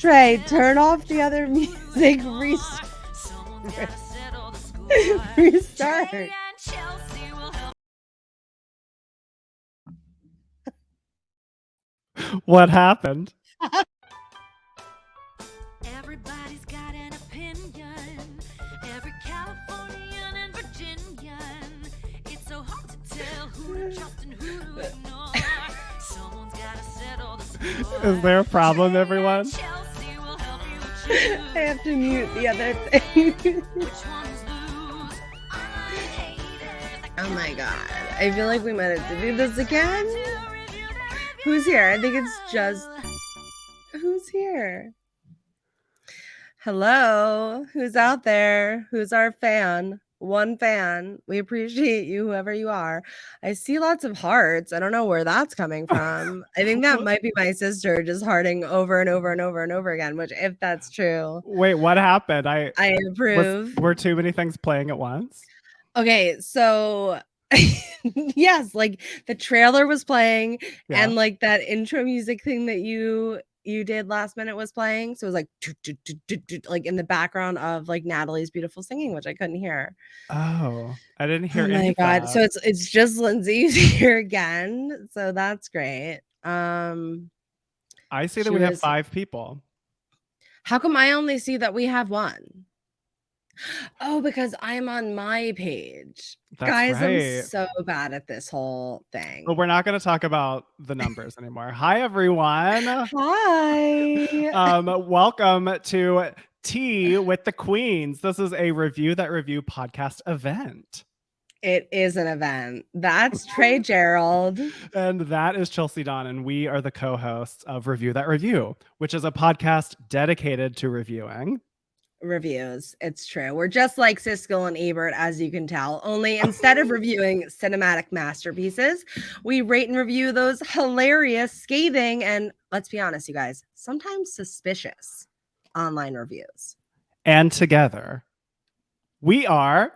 Trey, turn off the other music. Restart. What happened? Everybody's got an opinion. Every Californian and Virginian. It's so hard to tell who to trust and who to ignore. Someone's gotta settle the score. Is there a problem, everyone? Chelsey will help you choose. I have to mute the other thing. Which ones lose? Online haters. Oh my god. I feel like we might have to do this again. Who's here? I think it's just... Who's here? Hello? Who's out there? Who's our fan? One fan. We appreciate you, whoever you are. I see lots of hearts. I don't know where that's coming from. I think that might be my sister just hearting over and over and over and over again, which if that's true, Wait, what happened? I approve. Were too many things playing at once? Okay, so yes, like the trailer was playing and like that intro music thing that you did last minute was playing. So it was like like in the background of like Natalie's beautiful singing, which I couldn't hear. Oh, I didn't hear Oh any my god. of So that. it's just Lindsay's here again. So that's great. I see that she we have was- 5 people. How come I only see that we have 1? Oh, because I'm on my page. That's Guys, right. I'm so bad at this whole thing. But we're not going to talk about the numbers anymore. Hi, everyone. Hi. Welcome to Tea with the Queens. This is a Review That Review podcast event. It is an event. That's Trey Gerrald. And that is Chelsey Donn, and we are the co-hosts of Review That Review, which is a podcast dedicated to reviewing Reviews. It's true. We're just like Siskel and Ebert, as you can tell. Only instead of reviewing cinematic masterpieces, we rate and review those hilarious, scathing, and let's be honest, you guys, sometimes suspicious online reviews. And together, we are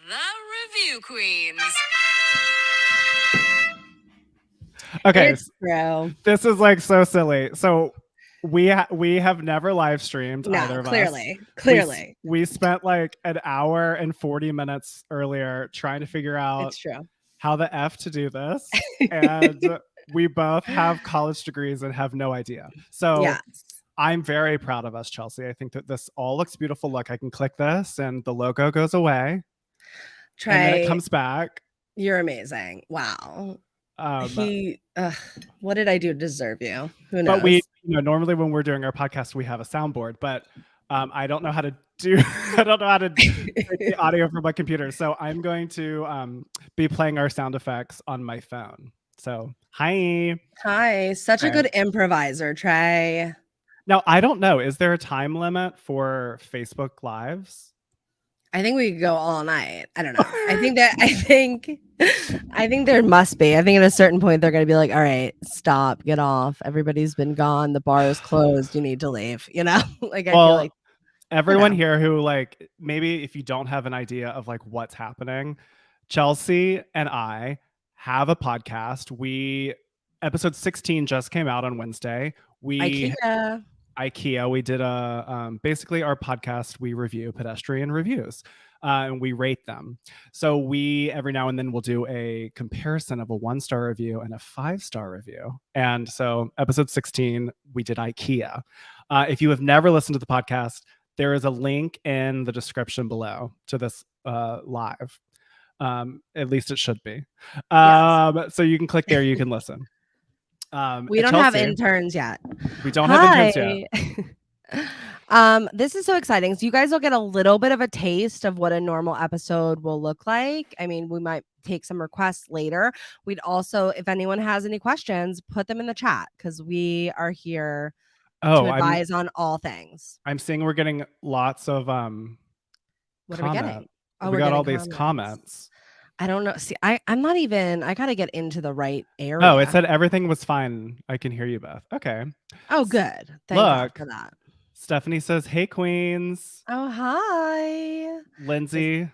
The Review Queens. okay. It's true. This is like so silly. So we have never live streamed either of us. Clearly. We spent like an hour and 40 minutes earlier trying to figure out It's true. how the F to do this. And we both have college degrees and have no idea. So yes. I'm very proud of us, Chelsey. I think that this all looks beautiful. Look, I can click this and the logo goes away. Trey, and then it comes back. You're amazing. Wow. What did I do to deserve you? Who knows? But we, normally when we're doing our podcast, we have a soundboard, but I don't know how to do the audio from my computer. So I'm going to be playing our sound effects on my phone. So hi. Such a good improviser, Trey. Now, I don't know. Is there a time limit for Facebook Lives? I think we could go all night. I don't know. I think there must be. I think at a certain point they're going to be like, all right, stop, get off. Everybody's been gone. The bar is closed. You need to leave. Like I feel like everyone here who like, maybe if you don't have an idea of like what's happening, Chelsey and I have a podcast. Episode 16 just came out on Wednesday. IKEA. We did basically our podcast. We review pedestrian reviews and we rate them. So we every now and then will do a comparison of a 1-star review and a 5-star review. And so episode 16, we did IKEA. If you have never listened to the podcast, there is a link in the description below to this live. At least it should be. Yes. So you can click there. You can listen. We don't have interns yet. We don't have interns yet. This is so exciting. So you guys will get a little bit of a taste of what a normal episode will look like. I mean, we might take some requests later. We'd also, if anyone has any questions, put them in the chat because we are here to advise on all things. I'm seeing we're getting lots of what are we getting? Oh, we got all these comments. I don't know. See, I'm not even, I got to get into the right area. Oh, it said everything was fine. I can hear you both. Okay. Oh, good. Thank God for that. Stephanie says, hey, Queens. Oh, hi. Lindsay.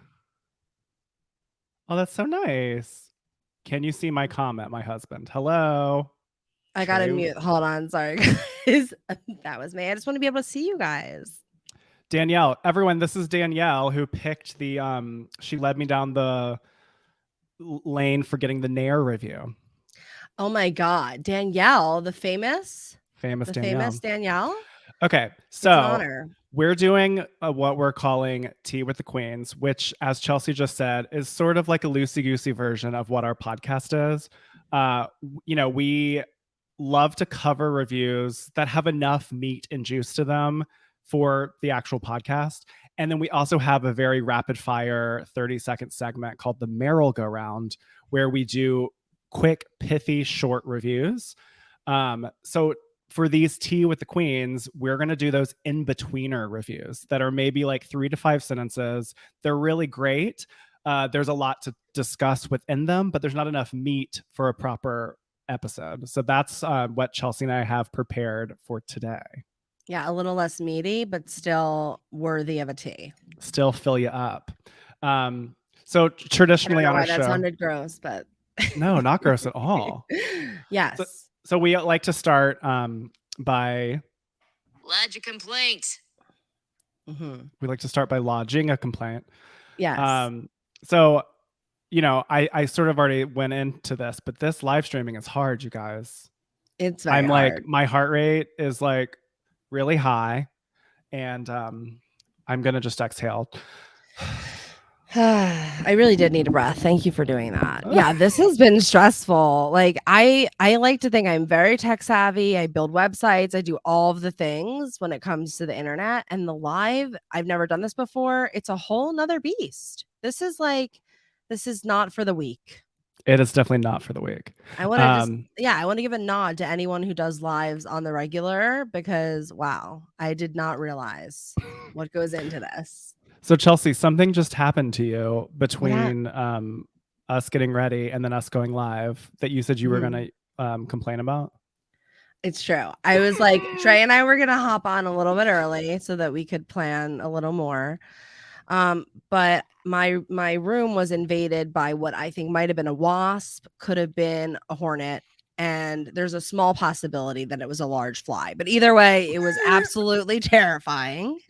Oh, that's so nice. Can you see my comment, my husband? Hello. I gotta Trey. mute. Hold on. Sorry, guys. That was me. I just want to be able to see you guys. Danielle, everyone, this is Danielle who picked the she led me down the lane for getting the Nair review. Oh my God. Danielle, the famous Danielle. Danielle. Okay, It's an so honor. we're doing what we're calling Tea with the Queens, which, as Chelsey just said, is sort of like a loosey-goosey version of what our podcast is. We love to cover reviews that have enough meat and juice to them for the actual podcast. And then we also have a very rapid fire 30-second segment called the Merrill Go Round, where we do quick, pithy, short reviews. So for these Tea with the Queens, we're going to do those in-betweener reviews that are maybe like 3 to 5 sentences. They're really great. There's a lot to discuss within them, but there's not enough meat for a proper episode. So that's what Chelsey and I have prepared for today. Yeah, a little less meaty, but still worthy of a tea. Still fill you up. So traditionally on our show, that sounded gross, but no, not gross at all. Yes. So we like to start by Lodge a complaint. we like to start by lodging a complaint. Yes. So I sort of already went into this, but this live streaming is hard, you guys. It's very I'm hard. like, my heart rate is like really high, and I'm gonna just exhale. I really did need a breath. Thank you for doing that. Yeah, this has been stressful. Like I like to think I'm very tech savvy. I build websites. I do all of the things when it comes to the internet, and the live. I've never done this before. It's a whole nother beast. This is not for the weak. It is definitely not for the weak. I want to I want to give a nod to anyone who does lives on the regular, because wow, I did not realize what goes into this. So Chelsey, something just happened to you between us getting ready and then us going live that you said you were going to complain about. It's true. I was like, Trey and I were going to hop on a little bit early so that we could plan a little more. But my room was invaded by what I think might have been a wasp, could have been a hornet, and there's a small possibility that it was a large fly. But either way, it was absolutely terrifying.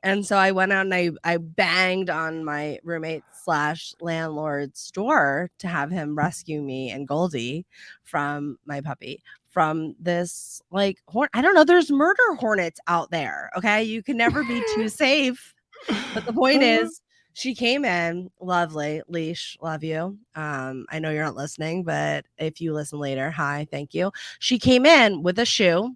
And so I went out and I banged on my roommate / landlord's door to have him rescue me and Goldie from my puppy from this like horn. I don't know. There's murder hornets out there. Okay. You can never be too safe. But the point is, she came in, lovely, Leash, love you. I know you're not listening, but if you listen later, hi, thank you. She came in with a shoe,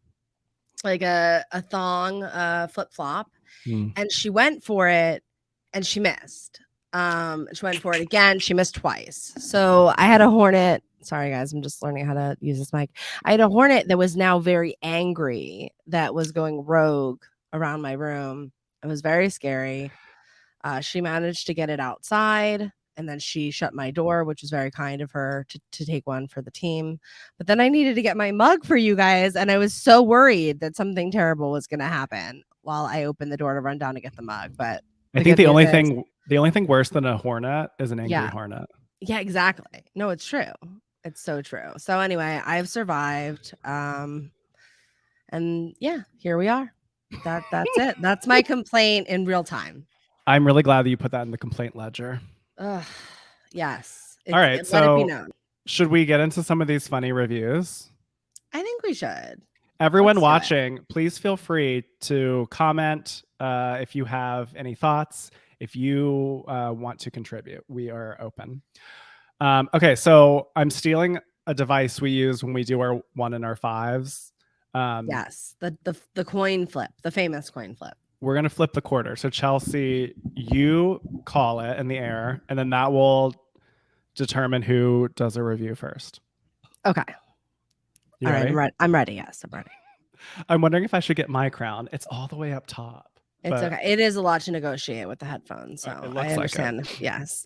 like a thong flip flop, and she went for it and she missed. She went for it again. She missed twice. So I had a hornet. Sorry, guys, I'm just learning how to use this mic. I had a hornet that was now very angry, that was going rogue around my room. It was very scary. She managed to get it outside, and then she shut my door, which was very kind of her to take one for the team. But then I needed to get my mug for you guys, and I was so worried that something terrible was going to happen while I opened the door to run down to get the mug. But I think the only thing worse than a hornet is an angry hornet. Yeah, exactly. No, it's true. It's so true. So anyway, I've survived. And yeah, here we are. That's it. That's my complaint in real time. I'm really glad that you put that in the complaint ledger. Yes. All right. Let So it be known. Should we get into some of these funny reviews? I think we should. Everyone watching, please feel free to comment if you have any thoughts. If you want to contribute, we are open. Okay, so I'm stealing a device we use when we do our 1 and our 5s. Yes, the coin flip, the famous coin flip. We're going to flip the quarter. So Chelsey, you call it in the air, and then that will determine who does a review first. Okay. You All ready? right, I'm ready. Yes, I'm ready. I'm wondering if I should get my crown. It's all the way up top. It's okay. It is a lot to negotiate with the headphones, so I understand. Like it. Yes.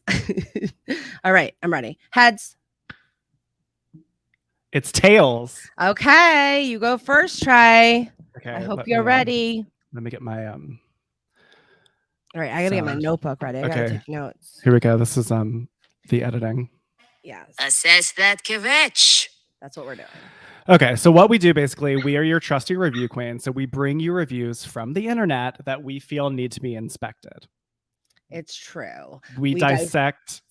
All right, I'm ready. Heads. It's tails. Okay, you go first, Trey. Okay. I hope you're ready. Let me get my All right, I gotta get my notebook ready. I gotta take notes. Here we go. This is the editing. Yes. Assess that kvetch. That's what we're doing. Okay, so what we do basically, we are your trusty review queen. So we bring you reviews from the internet that we feel need to be inspected. It's true. We dissect.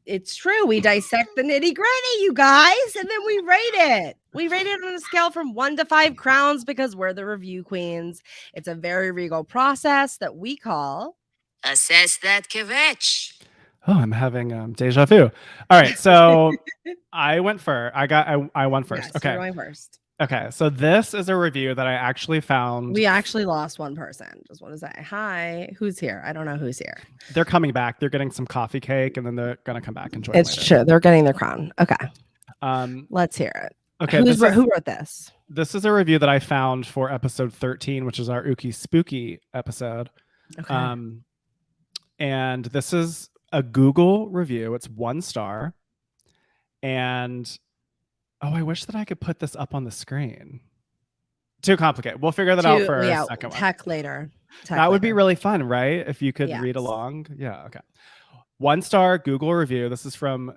It's true. We dissect the nitty gritty, you guys, and then we rate it. We rate it on a scale from 1 to 5 crowns because we're the review queens. It's a very regal process that we call Assess that kvetch. Oh, I'm having deja vu. All right, so I went first. I won first. Yes, okay. you're going first. Okay, so this is a review that I actually found. We actually lost one person. Just want to say hi. Who's here? I don't know who's here. They're coming back. They're getting some coffee cake, and then they're gonna come back and join. It's later. true. They're getting their crown. Okay. Let's hear it. Okay, who wrote this? This is a review that I found for episode 13, which is our Ookie Spooky episode. Okay. And this is a Google review. It's 1 star. And I wish that I could put this up on the screen. Too complicated. We'll figure that out for a second one. Tech later. That would be really fun, right? If you could read along. Yeah, okay. 1 star Google review. This is from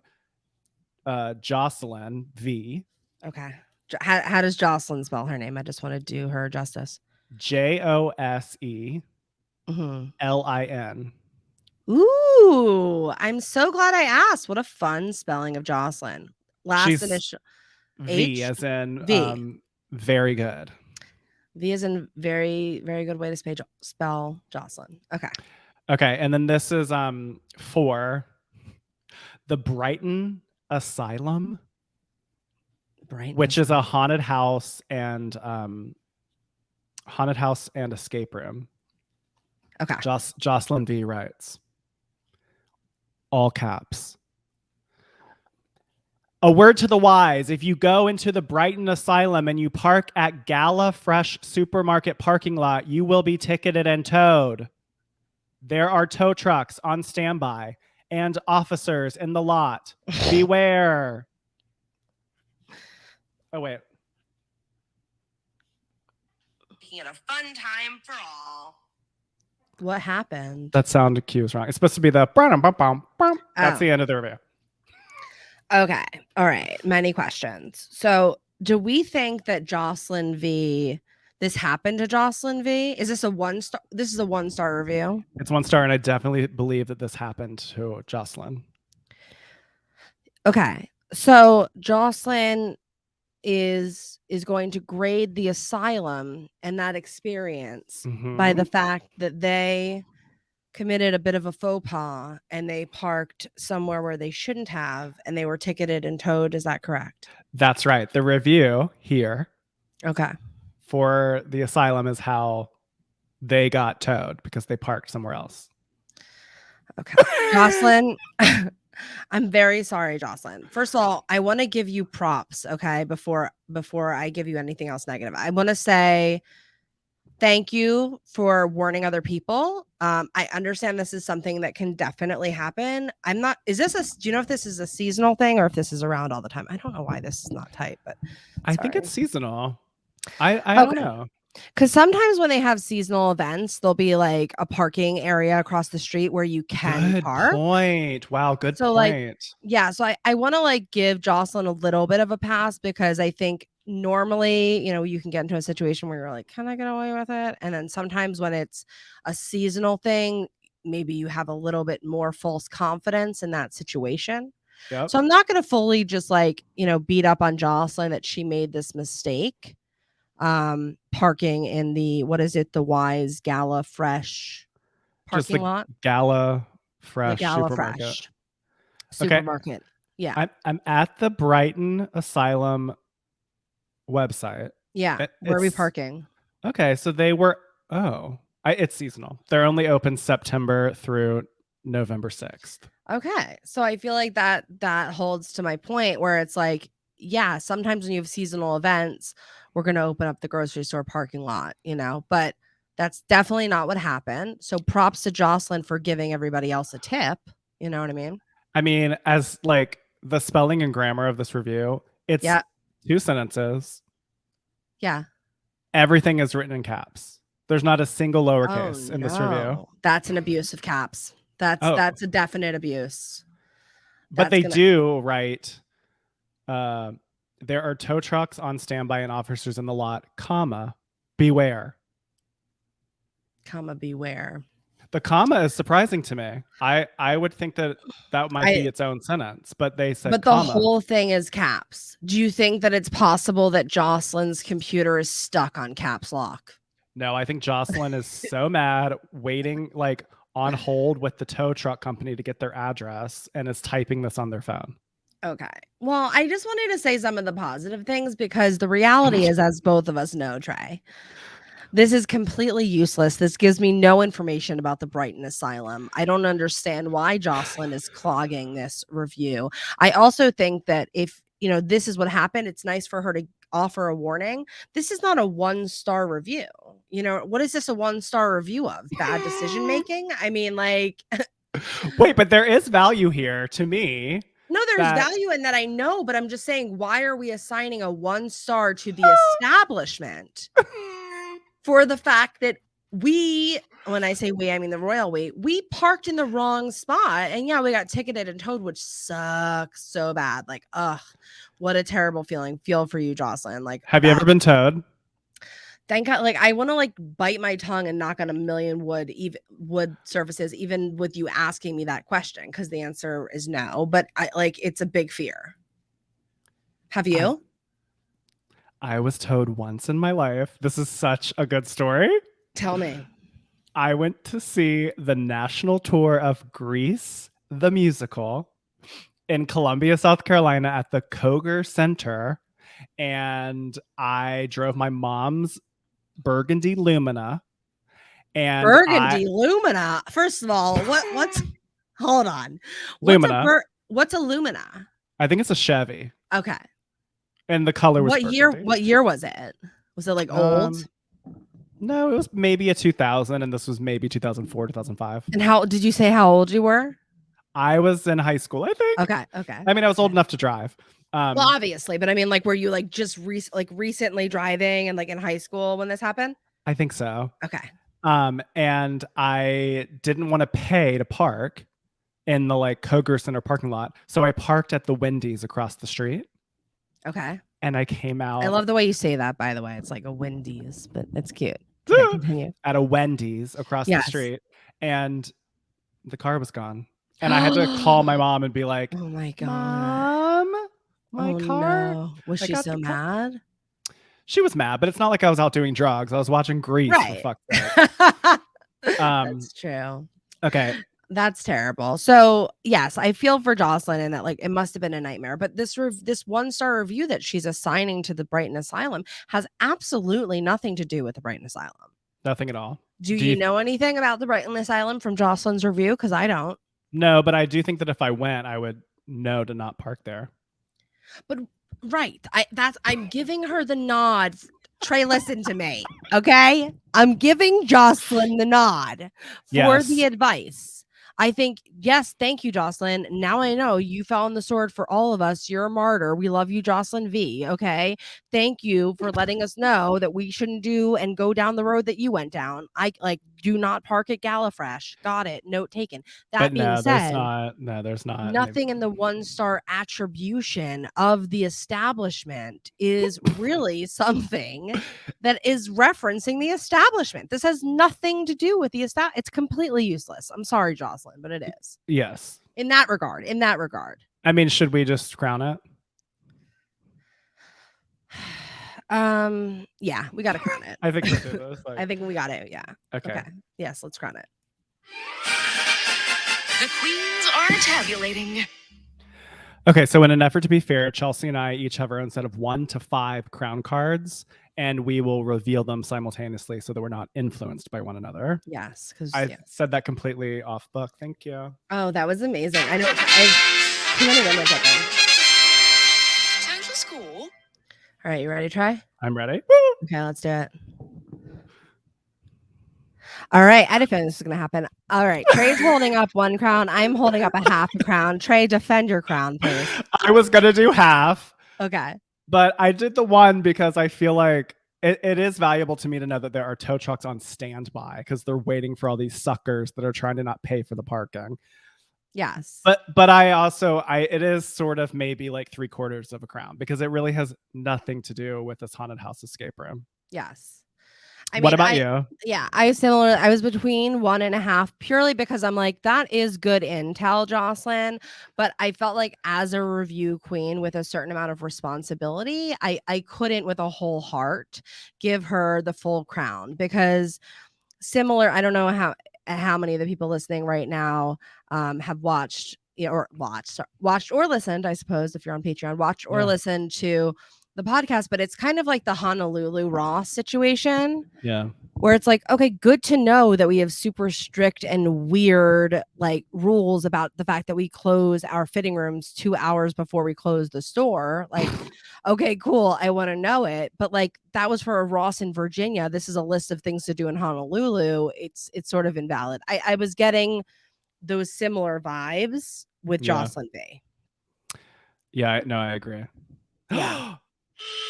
Jocelyn V. Okay. How does Jocelyn spell her name? I just want to do her justice. JOSELIN. Ooh, I'm so glad I asked. What a fun spelling of Jocelyn. She's Initial V H? as in V. Very good. V is in very, very good way to spell Jocelyn. Okay. Okay, and then this is for the Brighton Asylum, which is a haunted house and escape room. Okay. Jocelyn V writes, all caps. A word to the wise, if you go into the Brighton Asylum and you park at Gala Fresh Supermarket parking lot, you will be ticketed and towed. There are tow trucks on standby and officers in the lot. Beware. Oh, wait. Making it a fun time for all. What happened? That sound cue is wrong. It's supposed to be the... That's the end of the review. Okay. All right. Many questions. So do we think that Jocelyn V, this happened to Jocelyn V? Is this a 1 star? This is a 1 star review. It's 1 star, and I definitely believe that this happened to Jocelyn. Okay. So Jocelyn is going to grade the asylum and that experience by the fact that they committed a bit of a faux pas and they parked somewhere where they shouldn't have and they were ticketed and towed. Is that correct? That's right. The review here for the asylum is how they got towed because they parked somewhere else. Okay. Jocelyn, I'm very sorry, Jocelyn. First of all, I want to give you props, okay, before I give you anything else negative. I want to say thank you for warning other people. I understand this is something that can definitely happen. Do you know if this is a seasonal thing or if this is around all the time? I don't know why this is not typed, but I think it's seasonal. I don't know. Because sometimes when they have seasonal events, there'll be like a parking area across the street where you can park. Good point. Wow, good point. So I want to give Jocelyn a little bit of a pass because I think normally, you can get into a situation where you're like, can I get away with it? And then sometimes when it's a seasonal thing, maybe you have a little bit more false confidence in that situation. Yep. So I'm not going to fully just beat up on Jocelyn that she made this mistake. Parking in the Wise Gala Fresh parking lot. Gala Fresh supermarket. Okay. Yeah. I'm at the Brighton Asylum website. Yeah. Where are we parking? Okay. So they were, it's seasonal. They're only open September through November 6th. Okay. So I feel like that holds to my point where it's sometimes when you have seasonal events, we're going to open up the grocery store parking lot, but that's definitely not what happened. So props to Jocelyn for giving everybody else a tip. You know what I mean? I mean, as the spelling and grammar of this review, it's 2 sentences. Yeah. Everything is written in caps. There's not a single lowercase in this review. That's an abuse of caps. That's a definite abuse. But they do write There are tow trucks on standby and officers in the lot, comma, beware. Comma, beware. The comma is surprising to me. I would think that might be its own sentence, but they said But the comma. whole thing is caps. Do you think that it's possible that Jocelyn's computer is stuck on caps lock? No, I think Jocelyn is so mad, waiting like on hold with the tow truck company to get their address, and is typing this on their phone. Okay. Well, I just wanted to say some of the positive things because the reality is, as both of us know, Trey, this is completely useless. This gives me no information about the Brighton Asylum. I don't understand why Jocelyn is clogging this review. I also think that if, this is what happened, it's nice for her to offer a warning. This is not a 1-star review. What is this a 1-star review of? Bad decision making? I mean, like... Wait, but there is value here to me. No, there's value in that, I know, but I'm just saying, why are we assigning a 1-star to the establishment for the fact that when I say we, I mean the royal we parked in the wrong spot, and yeah, we got ticketed and towed, which sucks so bad. Like, ugh, what a terrible feeling. Feel for you, Jocelyn. Like, have you ever been towed? Thank God. Like, I want to bite my tongue and knock on a million wood surfaces, even with you asking me that question, because the answer is no. But it's a big fear. Have you? I was towed once in my life. This is such a good story. Tell me. I went to see the national tour of Grease, the musical, in Columbia, South Carolina at the Koger Center. And I drove my mom's Burgundy Lumina. And Lumina. First of all, what's hold on. Lumina. What's a Lumina? I think it's a Chevy. Okay. And the color was What year was it? Was it old? No, it was maybe a 2000, and this was maybe 2004, 2005. And how did you say how old you were? I was in high school, I think. Okay. I mean, I was old enough to drive. Well, obviously, but I mean, were you just recently driving and in high school when this happened? I think so. Okay. And I didn't want to pay to park in the Koger Center parking lot, so I parked at the Wendy's across the street. Okay. And I came out. I love the way you say that, by the way. It's like a Wendy's, but it's cute. Okay, continue. At a Wendy's across the street, and the car was gone. And I had to call my mom and be like, "Oh my God, Mom, my car." No. Was she so mad? She was mad, but it's not like I was out doing drugs. I was watching Grease. Right. For fuck's sake. That's true. Okay. That's terrible. So yes, I feel for Jocelyn in that it must have been a nightmare. But this 1-star review that she's assigning to the Brighton Asylum has absolutely nothing to do with the Brighton Asylum. Nothing at all. Do you know anything about the Brighton Asylum from Jocelyn's review? Because I don't. No, but I do think that if I went, I would know to not park there. But right, I'm giving her the nod. Trey, listen to me, okay? I'm giving Jocelyn the nod for the advice. I think, yes, thank you, Jocelyn. Now I know you fell on the sword for all of us. You're a martyr. We love you, Jocelyn V, okay? Thank you for letting us know that we shouldn't do and go down the road that you went down. Do not park at Gallifresh. Got it. Note taken. That being said, there's not. Nothing in the 1-star attribution of the establishment is really something that is referencing the establishment. This has nothing to do with the establishment. It's completely useless. I'm sorry, Jocelyn, but it is. Yes. In that regard. I mean, should we just crown it? Yeah, we got to crown it. I think we do this. I think we got it. Yeah. Okay. Yes, let's crown it. The queens are tabulating. Okay, so in an effort to be fair, Chelsey and I each have our own set of 1 to 5 crown cards, and we will reveal them simultaneously so that we're not influenced by one another. Yes, because I said that completely off book. Thank you. Oh, that was amazing. I know. Too many women Time for school. All right, you ready to try? I'm ready. Okay, let's do it. All right, I had a feeling this was going to happen. All right, Trey's holding up 1 crown. I'm holding up a half a crown. Trey, defend your crown, please. I was going to do half. Okay. But I did the 1 because I feel like it is valuable to me to know that there are tow trucks on standby because they're waiting for all these suckers that are trying to not pay for the parking. Yes. But it is sort of maybe like 3/4 of a crown because it really has nothing to do with this haunted house escape room. Yes. What about you? Yeah, I was between 1.5 purely because I'm like, that is good intel, Jocelyn. But I felt like as a review queen with a certain amount of responsibility, I couldn't with a whole heart give her the full crown because similar, I don't know how many of the people listening right now have watched or listened, I suppose, if you're on Patreon, watched or listened to the podcast, but it's kind of like the Honolulu Ross situation. Yeah. Where it's like, okay, good to know that we have super strict and weird like rules about the fact that we close our fitting rooms 2 hours before we close the store. Like, okay, cool. I want to know it. But like that was for a Ross in Virginia. This is a list of things to do in Honolulu. It's sort of invalid. I was getting those similar vibes with Jocelyn B. Yeah, no, I agree. Yeah.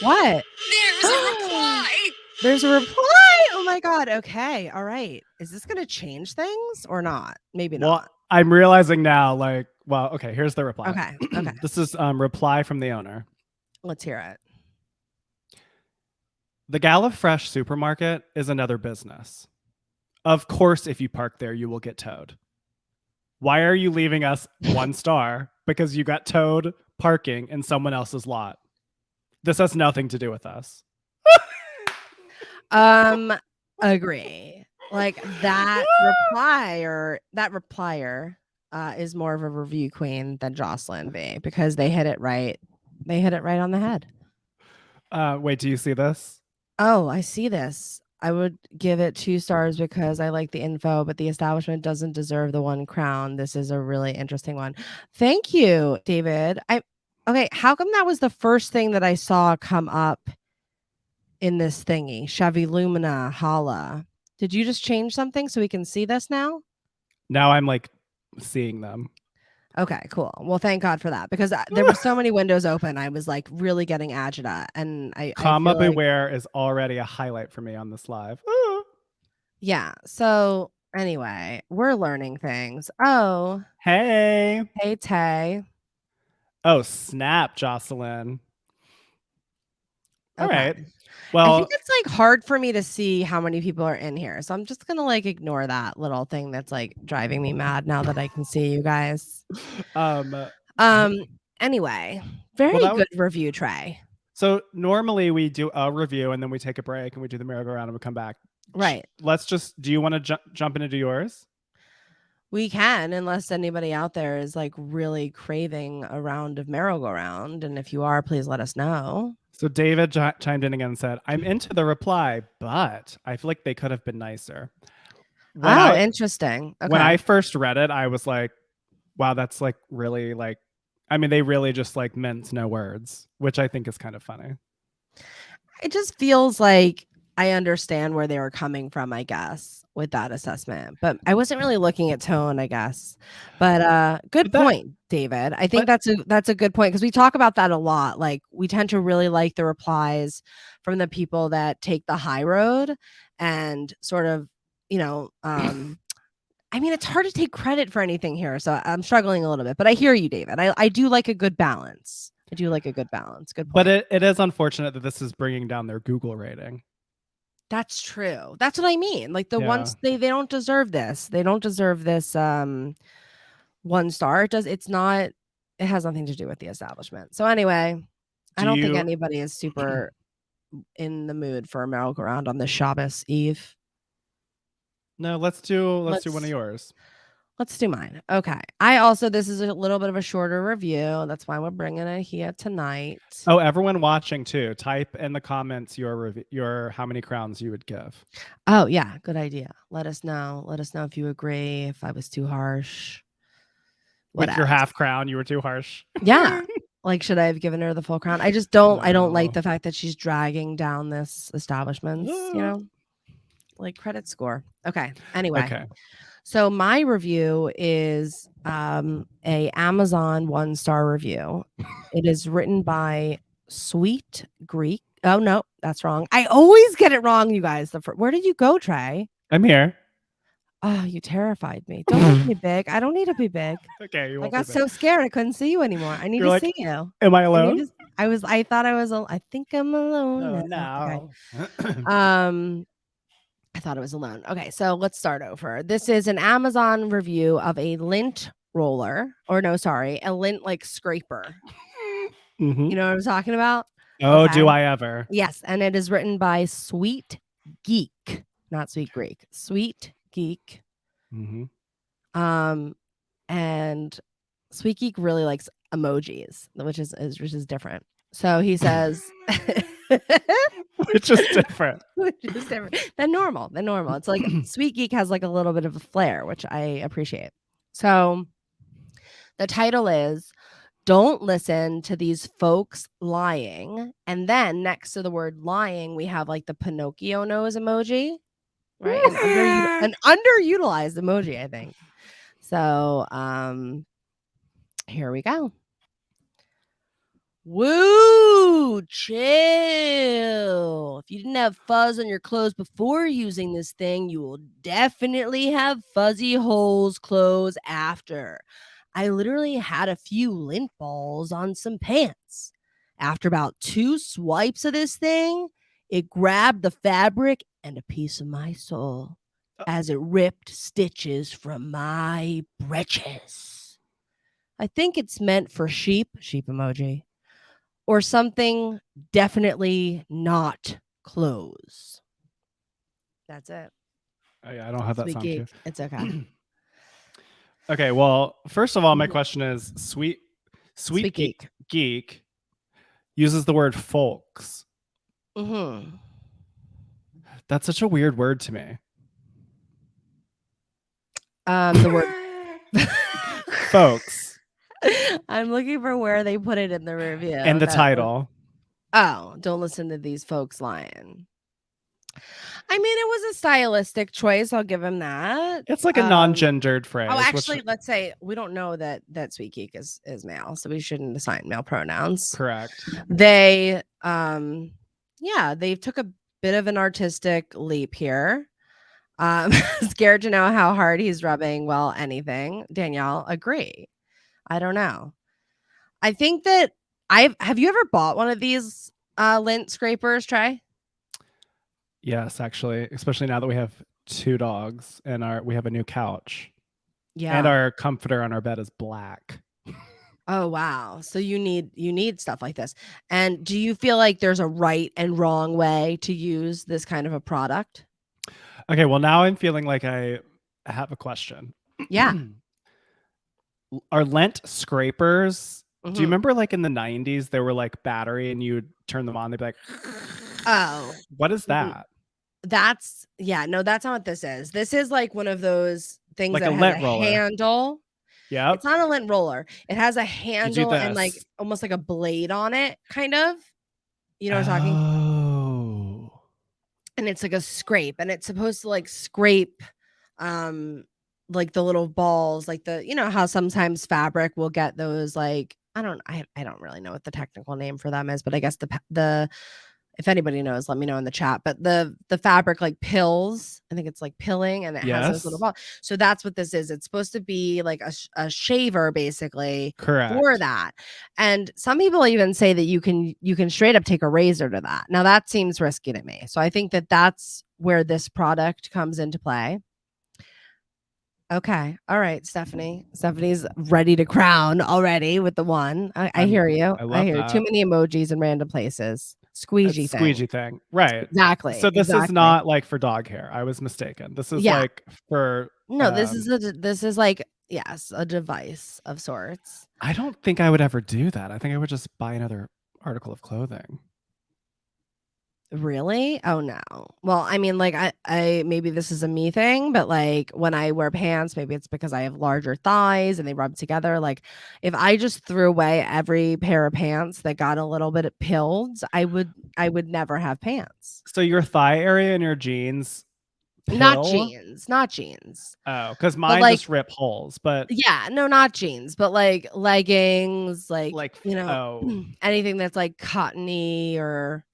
What? There's a reply. There's a reply. Oh my God. Okay. All right. Is this going to change things or not? Maybe not. Well, I'm realizing now, like, well, okay, here's the reply. Okay. Okay. This is reply from the owner. Let's hear it. The Gala Fresh supermarket is another business. Of course, if you park there, you will get towed. Why are you leaving us 1 star? Because you got towed parking in someone else's lot. This has nothing to do with us. Agree. Like that replier is more of a review queen than Jocelyn B because they hit it right. They hit it right on the head. Wait, do you see this? Oh, I see this. I would give it 2 stars because I like the info, but the establishment doesn't deserve the 1 crown. This is a really interesting one. Thank you, David. Okay. How come that was the first thing that I saw come up in this thingy? Chevy Lumina, Hala. Did you just change something so we can see this now? Now I'm like seeing them. Okay, cool. Well, thank God for that because there were so many windows open. I was like really getting agita, and Comma I feel beware is already a highlight for me on this live. Yeah. So anyway, we're learning things. Oh, Hey. hey Tay. Oh, snap, Jocelyn. All Okay. right. Well, I think it's like hard for me to see how many people are in here. So I'm just going to like ignore that little thing that's like driving me mad now that I can see you guys. Anyway, very good review, Trey. So normally we do a review and then we take a break and we do the merry-go-round and we come back. Right. Do you want to jump into yours? We can, unless anybody out there is like really craving a round of merry-go-round. And if you are, please let us know. So David chimed in again and said, I'm into the reply, but I feel like they could have been nicer. Interesting. Okay. When I first read it, I was like, wow, that's like really like, I mean, they really just like mince no words, which I think is kind of funny. It just feels like I understand where they were coming from, I guess, with that assessment. But I wasn't really looking at tone, I guess. But good point, David. I think that's a good point because we talk about that a lot. Like we tend to really like the replies from the people that take the high road and sort of, I mean, it's hard to take credit for anything here. So I'm struggling a little bit, but I hear you, David. I do like a good balance. Good point. But it is unfortunate that this is bringing down their Google rating. That's true. That's what I mean. Like the ones they don't deserve this. They don't deserve this 1 star. It has nothing to do with the establishment. So anyway, I don't think anybody is super in the mood for a merry-go-round on this Shabbos Eve. No, let's do one of yours. Let's do mine. Okay. This is a little bit of a shorter review. That's why we're bringing it here tonight. Oh, everyone watching too. Type in the comments your how many crowns you would give. Oh yeah, good idea. Let us know. Let us know if you agree. If I was too harsh. With your half crown, you were too harsh. Yeah. Like, should I have given her the full crown? I just don't. No. I don't like the fact that she's dragging down this establishment. Like credit score. Okay. Anyway. Okay. So my review is a Amazon 1-star review. It is written by Sweet Greek. Oh no, that's wrong. I always get it wrong, you guys. Where did you go, Trey? I'm here. Oh, you terrified me. Don't make me big. I don't need to be big. Okay, you I won't got be so scared I couldn't see you anymore. I need You're to like, see you. Am I I alone? need to, I thought I was I think I'm alone. now. Okay. I thought it was alone. Okay, so let's start over. This is an Amazon review of a lint roller, or no, sorry, a lint like scraper. Mhm. You know what I'm talking about? Oh, Okay. do I ever? Yes, and it is written by Sweet Geek, not Sweet Greek. Sweet Geek. Mhm. And Sweet Geek really likes emojis, which is different. So he says, Which is different. which is different than normal. It's like Sweet Geek has like a little bit of a flair, which I appreciate. So the title is "Don't Listen to These Folks Lying," and then next to the word "lying," we have like the Pinocchio nose emoji, right? An underutilized emoji, I think. So here we go. Woo, chill. If you didn't have fuzz on your clothes before using this thing, you will definitely have fuzzy holes clothes after. I literally had a few lint balls on some pants. After about 2 swipes of this thing, it grabbed the fabric and a piece of my soul as it ripped stitches from my breeches. I think it's meant for sheep emoji, or something definitely not clothes. That's it. Oh, yeah, I don't have that Sweet sound geek. cue. It's okay. Okay, well, first of all, my Mhm. question is Sweet Sweet Geek uses the word folks. Mm-hmm. That's such a weird word to me. The word Folks. I'm looking for where they put it in the review. And the title. Don't listen to these folks lying. I mean, it was a stylistic choice. I'll give him that. It's like a non-gendered phrase. Oh, actually, let's say we don't know that Sweet Geek is male, so we shouldn't assign male pronouns. Correct. They they took a bit of an artistic leap here. Scared to know how hard he's rubbing. Well, anything. Danielle, agree. I don't know. I think that have you ever bought one of these lint scrapers, Trey? Yes, actually, especially now that we have 2 dogs and we have a new couch. Yeah. And our comforter on our bed is black. Oh wow. So you need stuff like this. And do you feel like there's a right and wrong way to use this kind of a product? Okay, well now I'm feeling like I have a question. Yeah. Are lint scrapers? Do you Mhm. remember like in the 90s they were like battery and you would turn them on, they'd be like, Oh. what is that? That's not what this is. This is like one of those things Like that a has lint a roller. handle. Yep. It's not a lint roller. It has a handle and like this. almost like a blade on it, kind of. You know what I'm talking? Oh. And it's like a scrape, and it's supposed to like scrape like the little balls, like the, you know how sometimes fabric will get those like I don't really know what the technical name for them is, but I guess the if anybody knows, let me know in the chat. But the fabric like pills, I think it's like pilling, and it has those little balls. So that's what this is. It's supposed to be like a shaver, basically. Correct. For that. And some people even say that you can straight up take a razor to that. Now that seems risky to me. So I think that that's where this product comes into play. Okay. All right, Stephanie. Stephanie's ready to crown already with the one. I hear you. I hear that. Too many emojis in random places. Squeegee thing. Right. Exactly. So this is not like for dog hair. I was mistaken. This is like for no, this is like, yes, a device of sorts. I don't think I would ever do that. I think I would just buy another article of clothing. Really? Oh no. Well, I mean, like I maybe this is a me thing, but like when I wear pants, maybe it's because I have larger thighs and they rub together. Like if I just threw away every pair of pants that got a little bit pilled, I would never have pants. So your thigh area in your jeans pill? Not jeans. Oh, because mine like, just rip holes. But yeah, no, not jeans, but like leggings, like you know, anything that's like cottony, or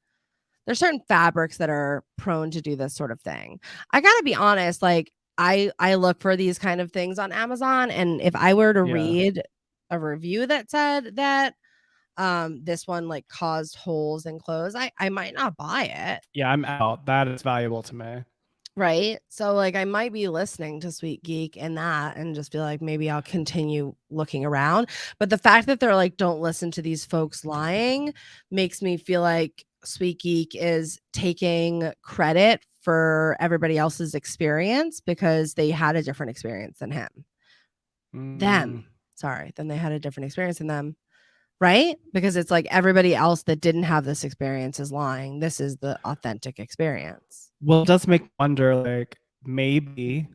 there's certain fabrics that are prone to do this sort of thing. I gotta be honest, like I look for these kind of things on Amazon, and if I were to read a review that said that this one like caused holes in clothes, I might not buy it. Yeah, I'm out. That is valuable to me. Right. So like I might be listening to Sweet Geek and that and just be like, maybe I'll continue looking around. But the fact that they're like, don't listen to these folks lying makes me feel like Sweet Geek is taking credit for everybody else's experience because they had a different experience than him. Them. Sorry. Then they had a different experience than them. Right? Because it's like everybody else that didn't have this experience is lying. This is the authentic experience. Well, it does make me wonder, like, maybe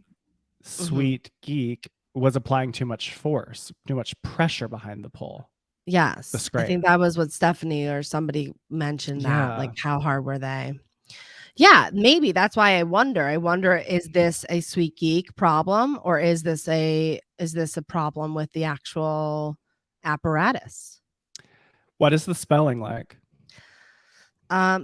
Sweet Geek was applying too much force, too much pressure behind the pull. Yes. I think that was what Stephanie or somebody mentioned that. Like, how hard were they? Yeah, maybe that's why I wonder. Is this a Sweet Geek problem, or is this a problem with the actual apparatus? What is the spelling like?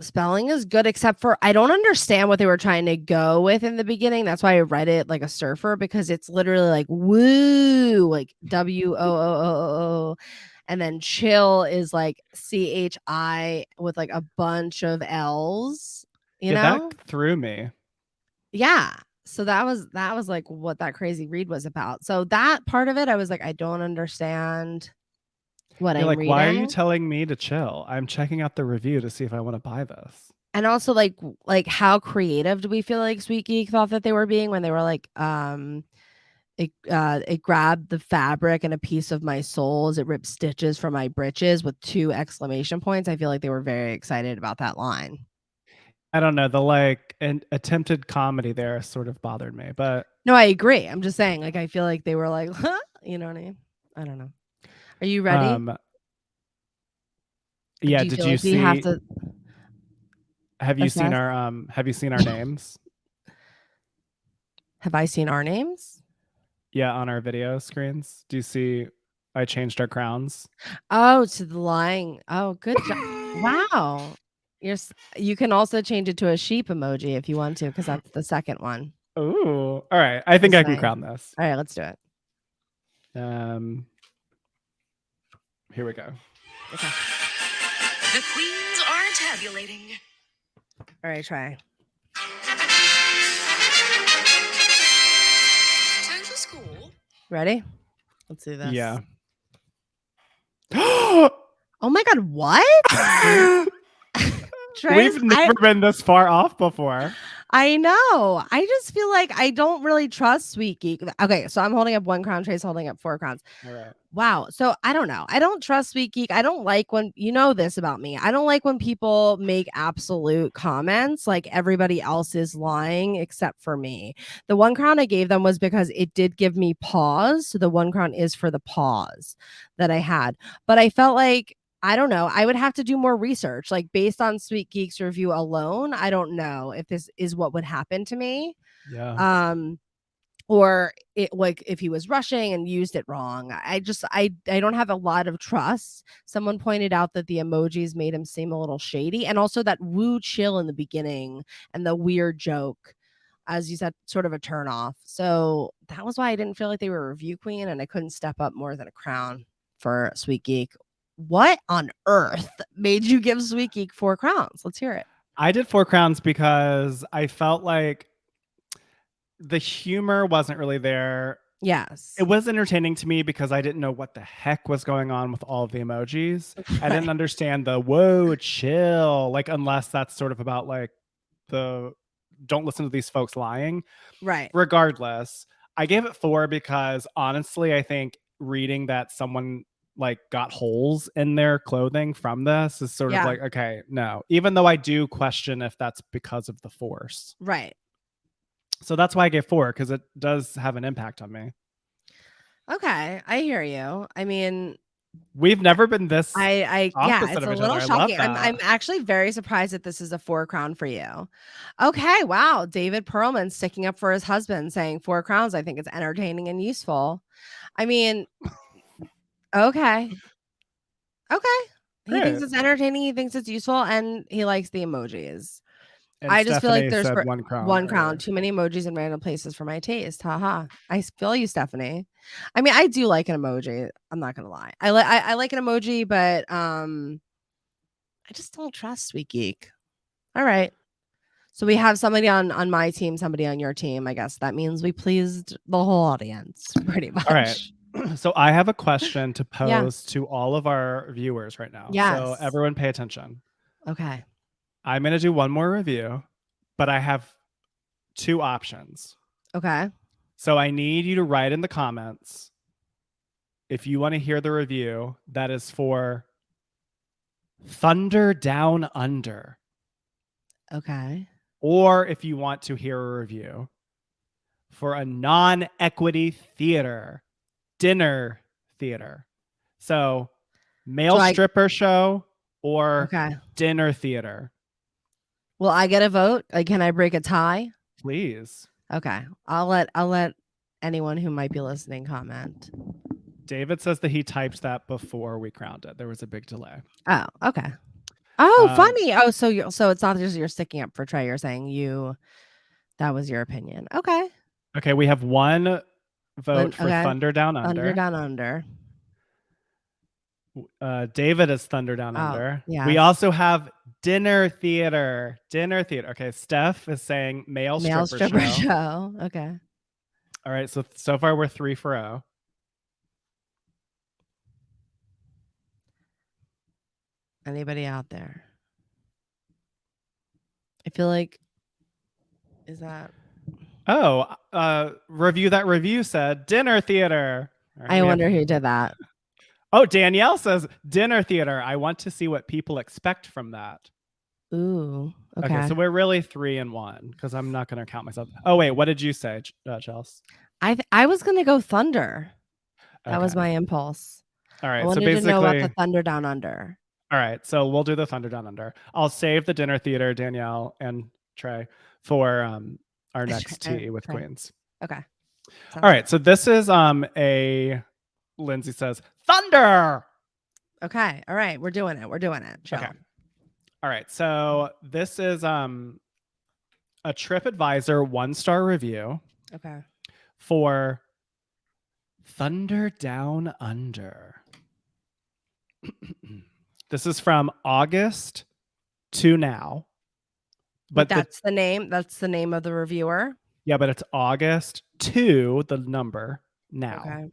Spelling is good, except for I don't understand what they were trying to go with in the beginning. That's why I read it like a surfer, because it's literally like woo, like WOOOO, and then chill is like CHI with like a bunch of L's. You know, that threw me. Yeah. So that was like what that crazy read was about. So that part of it, I was like, I don't understand what I'm like, reading. why are you telling me to chill? I'm checking out the review to see if I want to buy this. And also like how creative do we feel like Sweet Geek thought that they were being when they were like, it grabbed the fabric and a piece of my soul as it ripped stitches from my britches with 2 exclamation points. I feel like they were very excited about that line. I don't know. The like an attempted comedy there sort of bothered me, but no, I agree. I'm just saying, like, I feel like they were like, huh? You know what I mean? I don't know. Are you ready? Yeah. Did you see? Have to have you seen our names? Have I seen our names? Yeah, on our video screens. Do you see? I changed our crowns. Oh, to the lying. Oh, good job! Wow. You can also change it to a sheep emoji if you want to, because that's the second one. Ooh. All right. I think I can crown this. All right, let's do it. Here we go. Okay. The queens are tabulating. All right, try. Total score. Ready? Let's do this. Yeah. Oh my God, what? We've never been this far off before. I know. I just feel like I don't really trust Sweet Geek. Okay, so I'm holding up 1 crown, Trey's holding up 4 crowns. All right. Wow. So I don't know. I don't trust Sweet Geek. I don't like when, you know this about me, I don't like when people make absolute comments like everybody else is lying except for me. The 1 crown I gave them was because it did give me pause. So the 1 crown is for the pause that I had. But I felt like, I don't know, I would have to do more research. Like based on Sweet Geek's review alone, I don't know if this is what would happen to me. Yeah. Or it, like if he was rushing and used it wrong. I don't have a lot of trust. Someone pointed out that the emojis made him seem a little shady, and also that woo chill in the beginning and the weird joke, as you said, sort of a turn off. So that was why I didn't feel like they were a review queen, and I couldn't step up more than a crown for Sweet Geek. What on earth made you give Sweet Geek 4 crowns? Let's hear it. I did 4 crowns because I felt like the humor wasn't really there. Yes. It was entertaining to me because I didn't know what the heck was going on with all of the emojis. Right. I didn't understand the whoa, chill, like, unless that's sort of about like the don't listen to these folks lying. Right. Regardless, I gave it 4 because honestly, I think reading that someone like got holes in their clothing from this is sort of like, okay, no, even though I do question if that's because of the force. Right. So that's why I gave 4, because it does have an impact on me. Okay, I hear you. I mean, we've never been this. Yeah, it's a little shocking. I'm actually very surprised that this is a 4 crown for you. Okay, wow. David Perlman sticking up for his husband, saying 4 crowns. I think it's entertaining and useful. I mean, okay. He thinks it's entertaining. He thinks it's useful, and he likes the emojis. And I just feel like Stephanie there's said 1 crown. one crown, earlier. too many emojis in random places for my taste. Haha. I feel you, Stephanie. I mean, I do like an emoji. I'm not gonna lie. I like an emoji, but I just don't trust Sweet Geek. All right. So we have somebody on my team, somebody on your team. I guess that means we pleased the whole audience pretty much. All right. So I have a question to Yeah. pose to all of our viewers right now. So Yes. everyone pay attention. Okay. I'm going to do one more review, but I have 2 options. Okay. So I need you to write in the comments if you want to hear the review that is for Thunder Down Under, Okay. or if you want to hear a review for a non-equity theater, dinner theater. So male stripper show or Okay. dinner theater. Will I get a vote? Like, can I break a tie? Please. Okay. I'll let anyone who might be listening comment. David says that he typed that before we crowned it. There was a big delay. Oh, okay. Oh, funny. Oh, so it's not just you're sticking up for Trey. You're saying that was your opinion. Okay. Okay, we have 1 vote for okay. Thunder Down Under. Thunder Down Under. David is Thunder Down Under. Yeah. We also have dinner theater. Dinner theater. Okay, Steph is saying male stripper show. Okay. All right, so far we're 3-0. Anybody out there? I feel like is that review that review said dinner theater. Right, I wonder who did that. Oh, Danielle says dinner theater. I want to see what people expect from that. Ooh. Okay. So we're really 3-1 because I'm not going to count myself. Oh wait, what did you say, Chelsey? I was gonna go Thunder. That was my impulse. All right. I wanted to know about the Thunder Down Under. All right. So we'll do the Thunder Down Under. I'll save the dinner theater, Danielle and Trey, for our next tea with Queens. Okay. All right. So this is Lindsay says Thunder. Okay. All right. We're doing it. Chill. Okay. All right. So this is a TripAdvisor 1-star review. Okay. For Thunder Down Under. This is from August to now. But that's the name. That's the name of the reviewer. Yeah, but it's August to the number now. Okay.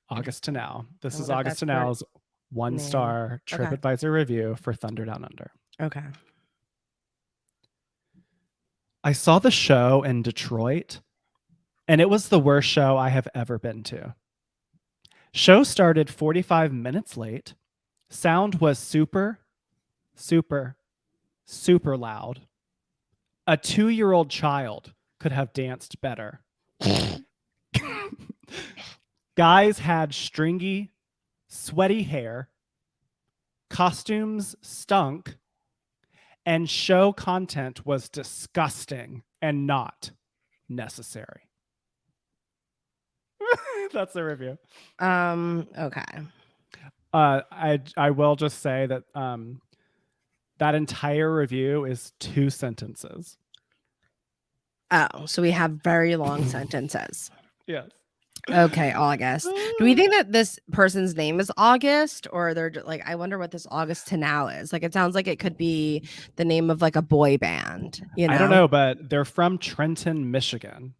August to now. This is August to now's 1-star Okay. TripAdvisor review for Thunder Down Under. Okay. I saw the show in Detroit, and it was the worst show I have ever been to. Show started 45 minutes late. Sound was super, super, super loud. A 2-year-old child could have danced better. Guys had stringy, sweaty hair. Costumes stunk. And show content was disgusting and not necessary. That's the review. Okay. I will just say that that entire review is 2 sentences. Oh, so we have very long sentences. Yes. Okay, August. Do we think that this person's name is August, or they're like, I wonder what this August to now is? Like, it sounds like it could be the name of like a boy band. You know? I don't know, but they're from Trenton, Michigan.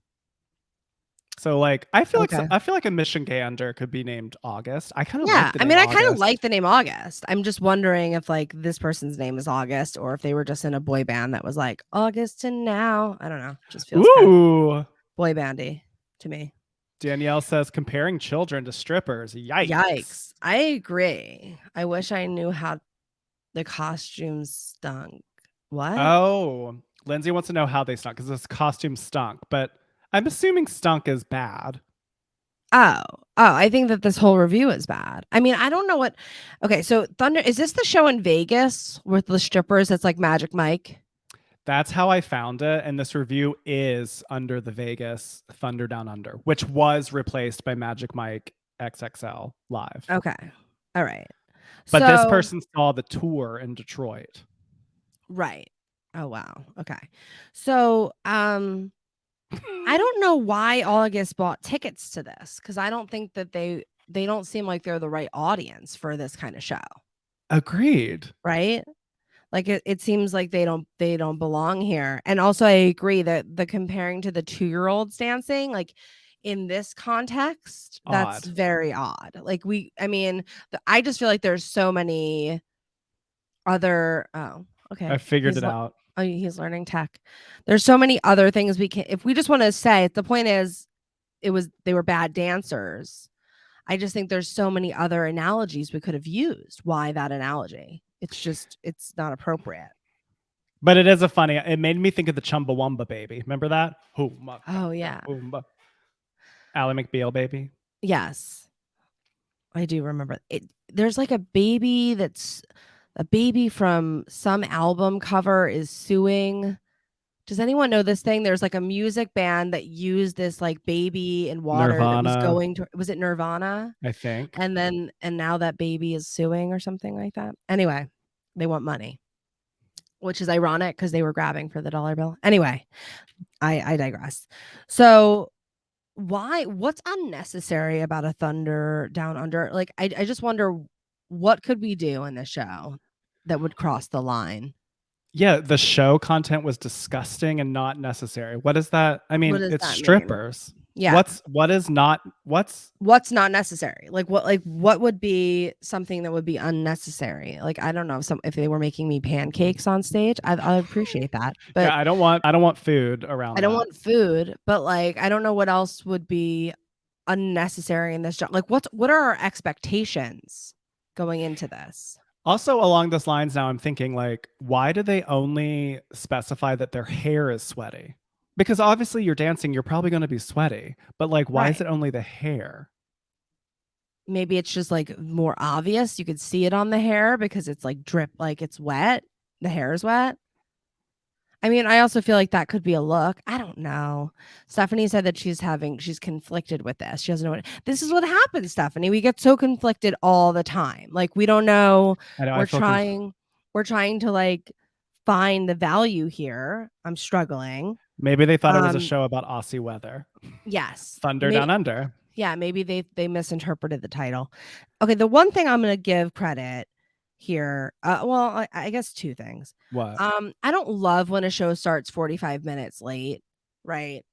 So like, I feel like a Michigander could be named August. I kind of like the name I kind of like the name August. I'm just wondering if like this person's name is August, or if they were just in a boy band that was like August to now. I don't know. Just feels kind of boy bandy to me. Danielle says comparing children to strippers. Yikes. Yikes. I agree. I wish I knew how the costumes stunk. What? Oh, Lindsay wants to know how they stunk because this costume stunk, but I'm assuming stunk is bad. Oh, I think that this whole review is bad. I mean, I don't know what. Okay, so Thunder, is this the show in Vegas with the strippers? That's like Magic Mike. That's how I found it. And this review is under the Vegas Thunder Down Under, which was replaced by Magic Mike XXL Live. Okay. All right. But this person saw the tour in Detroit. Right. Oh wow. Okay. So I don't know why August bought tickets to this, because I don't think that they don't seem like they're the right audience for this kind of show. Agreed. Right? Like it seems like they don't belong here. And also I agree that the comparing to the 2-year-olds dancing, like in this context, that's Odd. very odd. Like I just feel like there's so many other okay. I figured it out. Oh, he's learning tech. There's so many other things we can, if we just want to say, the point is they were bad dancers. I just think there's so many other analogies we could have used. Why that analogy? It's not appropriate. But it is it made me think of the Chumbawamba baby. Remember that? Oh yeah. Ally McBeal baby. Yes. I do remember it. There's like a baby from some album cover is suing. Does anyone know this thing? There's like a music band that used this like baby in water Nirvana. was it Nirvana? I think. And now that baby is suing or something like that. Anyway, they want money, which is ironic because they were grabbing for the dollar bill. Anyway, I digress. So what's unnecessary about a Thunder Down Under? Like, I just wonder, what could we do in this show that would cross the line? Yeah, the show content was disgusting and not necessary. What is that? I mean, it's strippers. Mean? Yeah. What's not necessary? Like what would be something that would be unnecessary? Like, I don't know, if they were making me pancakes on stage, I appreciate that. But yeah, I don't want food around. I don't want food, but like I don't know what else would be unnecessary in this job. Like what are our expectations going into this? Also, along those lines, now I'm thinking, like, why do they only specify that their hair is sweaty? Because obviously you're dancing, you're probably going to be sweaty. But like, why is it only the hair? Maybe it's just like more obvious. You could see it on the hair because it's like drip, like it's wet. The hair is wet. I mean, I also feel like that could be a look. I don't know. Stephanie said that she's conflicted with this. She doesn't know this is what happens, Stephanie. We get so conflicted all the time. Like, we don't know. We're trying to like find the value here. I'm struggling. Maybe they thought it was a show about Aussie weather. Yes. Thunder Down Under. Yeah, maybe they misinterpreted the title. Okay, the one thing I'm going to give credit here, I guess two things. What? I don't love when a show starts 45 minutes late, right?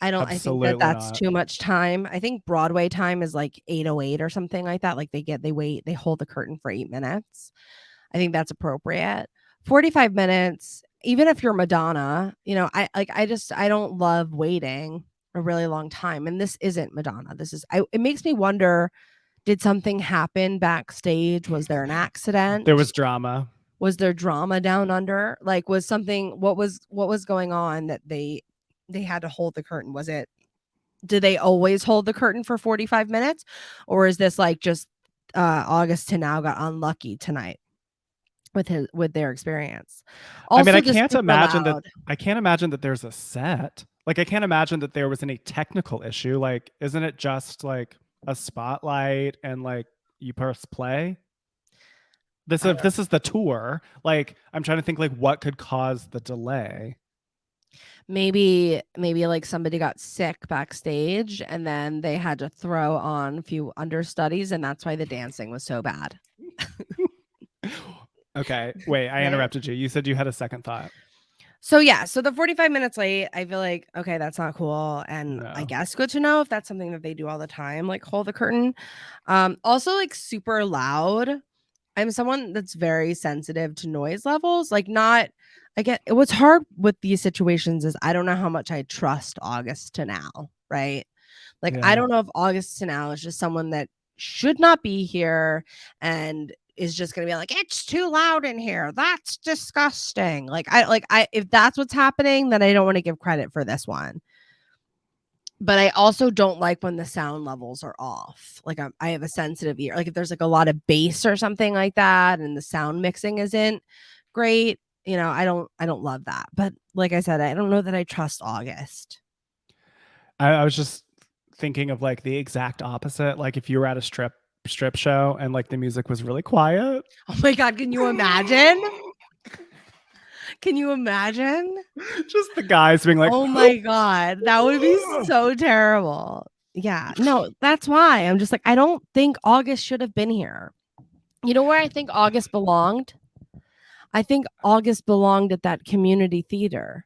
I think that's too much time. I think Broadway time is like 8:08 or something like that. Like they hold the curtain for 8 minutes. I think that's appropriate. 45 minutes, even if you're Madonna, I don't love waiting a really long time. And this isn't Madonna. It makes me wonder, did something happen backstage? Was there an accident? There was drama. Was there drama down under? Like, what was going on that they had to hold the curtain? Did they always hold the curtain for 45 minutes? Or is this like just August to now got unlucky tonight with their experience? Also, I mean, I can't imagine that there's a set. Like, I can't imagine that there was any technical issue. Like, isn't it just like a spotlight and like you press play? This is the tour. Like, I'm trying to think like what could cause the delay. Maybe like somebody got sick backstage and then they had to throw on a few understudies, and that's why the dancing was so bad. Okay, wait, I interrupted you. You said you had a second thought. So the 45 minutes late, I feel like, okay, that's not cool. And I guess good to know if that's something that they do all the time, like hold the curtain. Also, like, super loud. I'm someone that's very sensitive to noise levels. Like, what's hard with these situations is I don't know how much I trust August to now, right? Like, I don't know if August to now is just someone that should not be here and is just going to be like, it's too loud in here. That's disgusting. Like, if that's what's happening, then I don't want to give credit for this one. But I also don't like when the sound levels are off. Like, I have a sensitive ear. Like, if there's like a lot of bass or something like that and the sound mixing isn't great, I don't love that. But like I said, I don't know that I trust August. I was just thinking of like the exact opposite. Like, if you were at a strip show and like the music was really quiet. Oh my God, can you imagine? Can you imagine? Just the guys being like, Oh my God, that would be so terrible. Yeah, no, that's why I'm just like, I don't think August should have been here. You know where I think August belonged? I think August belonged at that community theater.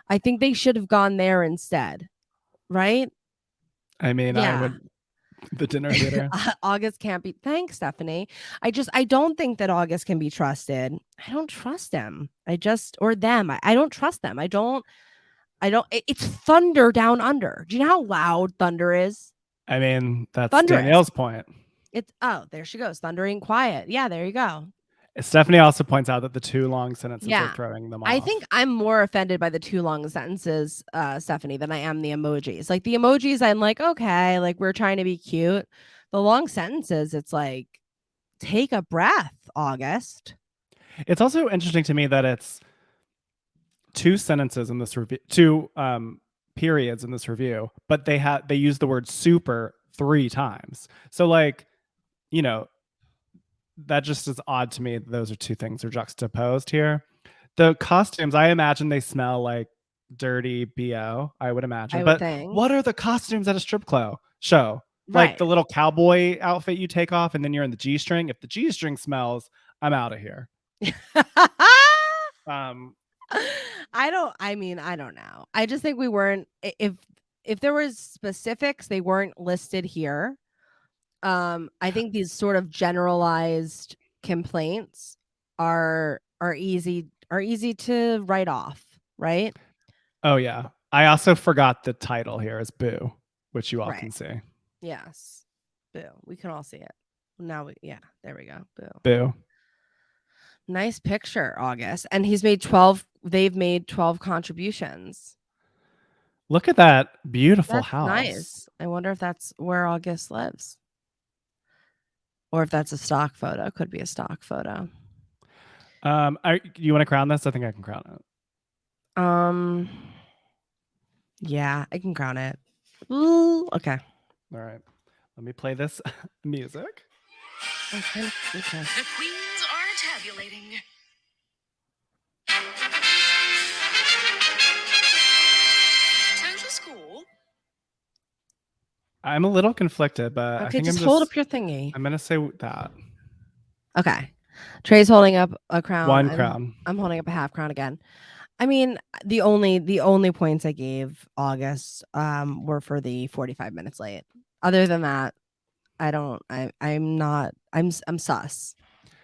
I think they should have gone there instead, right? I mean, I Yeah. would. The dinner theater. August can't be. Thanks, Stephanie. I don't think that August can be trusted. I don't trust him. Or them. I don't trust them. It's thunder down under. Do you know how loud thunder is? I mean, that's Thunderous. Danielle's point. There she goes. Thundering quiet. Yeah, there you go. Stephanie also points out that the too long sentences Yeah. are throwing them off. I think I'm more offended by the too long sentences, Stephanie, than I am the emojis. Like the emojis, I'm like, okay, like we're trying to be cute. The long sentences, it's like, take a breath, August. It's also interesting to me that it's two sentences in this review, two periods in this review, but they use the word super 3 times. So like, you know, that just is odd to me. Those are two things are juxtaposed here. The costumes, I imagine they smell like dirty BO, I would imagine. But what are the costumes at a strip club show? Right. Like the little cowboy outfit you take off and then you're in the G-string. If the G-string smells, I'm out of here. I don't know. I just think we weren't, if there was specifics, they weren't listed here. I think these sort of generalized complaints are easy to write off, right? Oh yeah. I also forgot the title here is Boo, which you all can see. Yes. Boo. We can all see it. Now there we go. Boo. Boo. Nice picture, August. And they've made 12 contributions. Look at that beautiful house. Nice. I wonder if that's where August lives. Or if that's a stock photo. Could be a stock photo. You want to crown this? I think I can crown it. Yeah, I can crown it. Ooh, okay. All right. Let me play this music. Okay. The queens are tabulating. Total score. I'm a little conflicted, but I think just hold up your thingy. I'm gonna say that. Okay. Trey's holding up a crown. One crown. I'm holding up a half crown again. I mean, the only points I gave August were for the 45 minutes late. Other than that, I'm sus.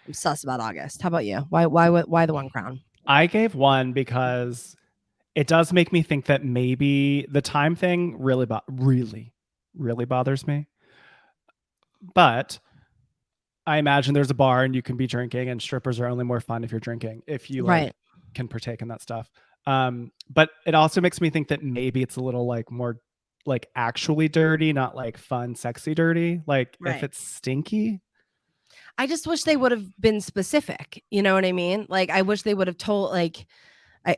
I'm sus about August. How about you? Why the one crown? I gave one because it does make me think that maybe the time thing really bothers me. But I imagine there's a bar and you can be drinking, and strippers are only more fun if you're drinking, if you can partake in that stuff. But it also makes me think that maybe it's a little like more like actually dirty, not like fun, sexy dirty. Like if it's stinky. I just wish they would have been specific. You know what I mean? Like I wish they would have told, like,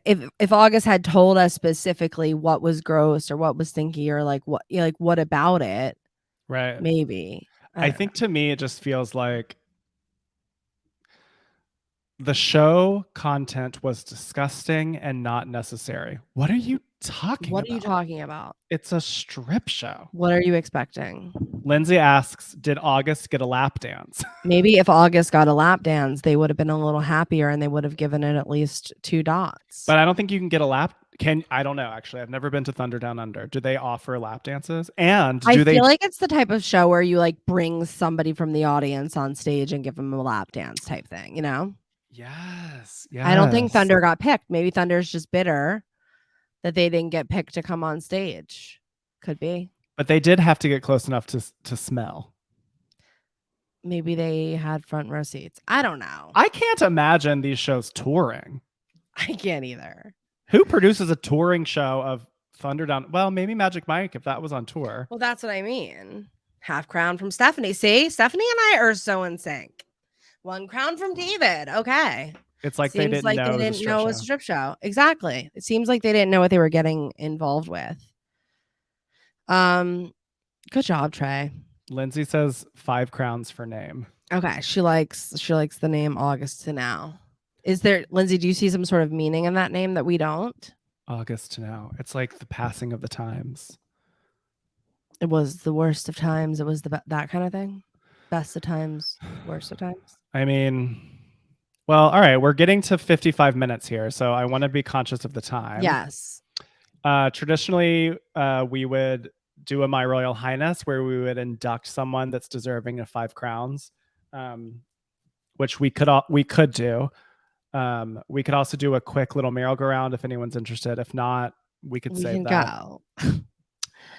if August had told us specifically what was gross or what was stinky or like what about it, right? Maybe. I think to me it just feels like the show content was disgusting and not necessary. What are you talking about? What are you talking about? It's a strip show. What are you expecting? Lindsay asks, did August get a lap dance? Maybe if August got a lap dance, they would have been a little happier and they would have given it at least 2 dots. But I don't think you can get a lap. I don't know, actually. I've never been to Thunder Down Under. Do they offer lap dances? And I feel like it's the type of show where you like bring somebody from the audience on stage and give them a lap dance type thing, you know? Yes. I don't think Thunder got picked. Maybe Thunder's just bitter that they didn't get picked to come on stage. Could be. But they did have to get close enough to smell. Maybe they had front row seats. I don't know. I can't imagine these shows touring. I can't either. Who produces a touring show of Thunder Down? Well, maybe Magic Mike if that was on tour. Well, that's what I mean. Half crown from Stephanie. See, Stephanie and I are so in sync. 1 crown from David. Okay. It's like they didn't know it was a strip show. Exactly. It seems like they didn't know what they were getting involved with. Good job, Trey. Lindsay says 5 crowns for name. Okay. She likes the name August to now. Is there, Lindsay, do you see some sort of meaning in that name that we don't? August to now. It's like the passing of the times. It was the worst of times. It was that kind of thing. Best of times, worst of times. I mean, well, all right. We're getting to 55 minutes here, so I want to be conscious of the time. Yes. Traditionally, we would do a My Royal Highness where we would induct someone that's deserving of 5 crowns, which we could do. We could also do a quick little merry-go-round if anyone's interested. If not, we could save that. Go.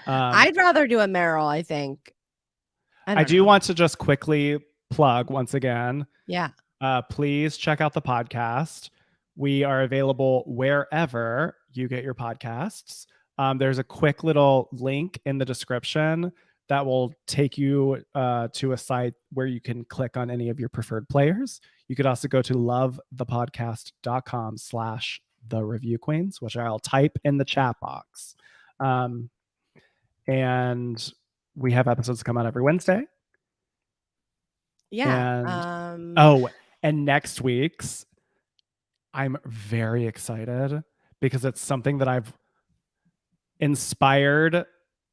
I'd rather do a Meryl, I think. I do want to just quickly plug once again. Yeah. Please check out the podcast. We are available wherever you get your podcasts. There's a quick little link in the description that will take you to a site where you can click on any of your preferred players. You could also go to lovethepodcast.com/thereviewqueens, which I'll type in the chat box. And we have episodes come out every Wednesday. Yeah. And next week's, I'm very excited because it's something that I've inspired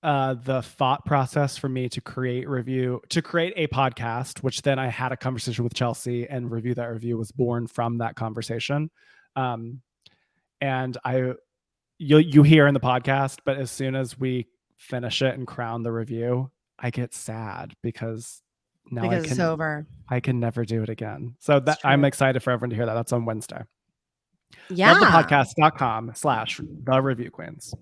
the thought process for me to create a podcast, which then I had a conversation with Chelsey, and Review That Review was born from that conversation. And you hear in the podcast, but as soon as we finish it and crown the review, I get sad because it's over. I can never do it again. So that I'm excited for everyone to hear that. That's on Wednesday. Yeah. Lovethepodcast.com/thereviewqueens.